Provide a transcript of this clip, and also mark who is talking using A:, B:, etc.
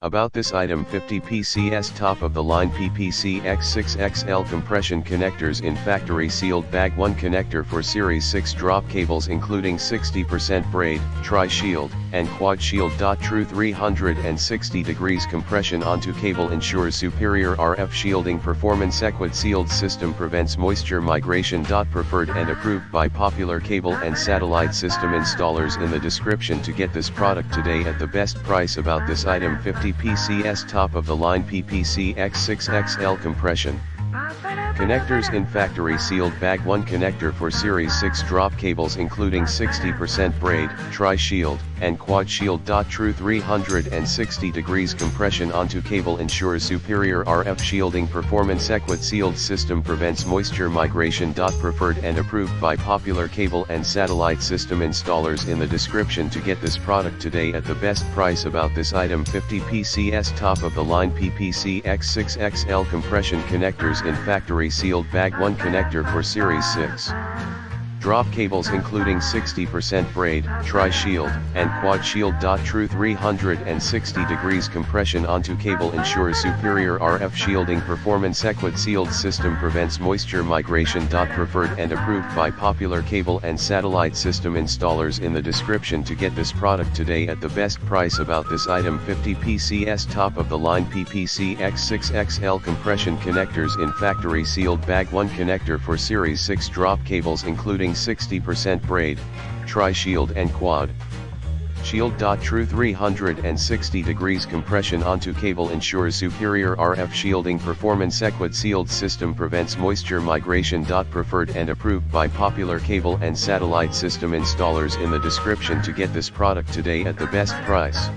A: About this item: 50 PCS top of the line PPC EX6XL compression connectors in factory sealed bag. 1 connector for Series 6 drop cables including 60% braid, tri-shield, and quad shield. True 360 degrees compression onto cable ensures superior RF shielding performance. Equid sealed system prevents moisture migration. Preferred and approved by popular cable and satellite system installers. In the description to get this product today at the best price. About this item: 50 PCS top of the line PPC EX6XL compression connectors in factory sealed bag. 1 connector for Series 6 drop cables including 60% braid, tri-shield, and quad shield. True 360 degrees compression onto cable ensures superior RF shielding performance. Equid sealed system prevents moisture migration. Preferred and approved by popular cable and satellite system installers. In the description to get this product today at the best price. About this item: 50 PCS top of the line PPC EX6XL compression connectors in factory sealed bag. 1 connector for Series 6 drop cables including 60% braid, tri-shield, and quad shield. True 360 degrees compression onto cable ensures superior RF shielding performance. Equid sealed system prevents moisture migration. Preferred and approved by popular cable and satellite system installers. In the description to get this product today at the best price. About this item: 50 PCS top of the line PPC EX6XL compression connectors in factory sealed bag. 1 connector for Series 6 drop cables including 60% braid, tri-shield, and quad shield. True 360 degrees compression onto cable ensures superior RF shielding performance. Equid sealed system prevents moisture migration. Preferred and approved by popular cable and satellite system installers. In the description to get this product today at the best price.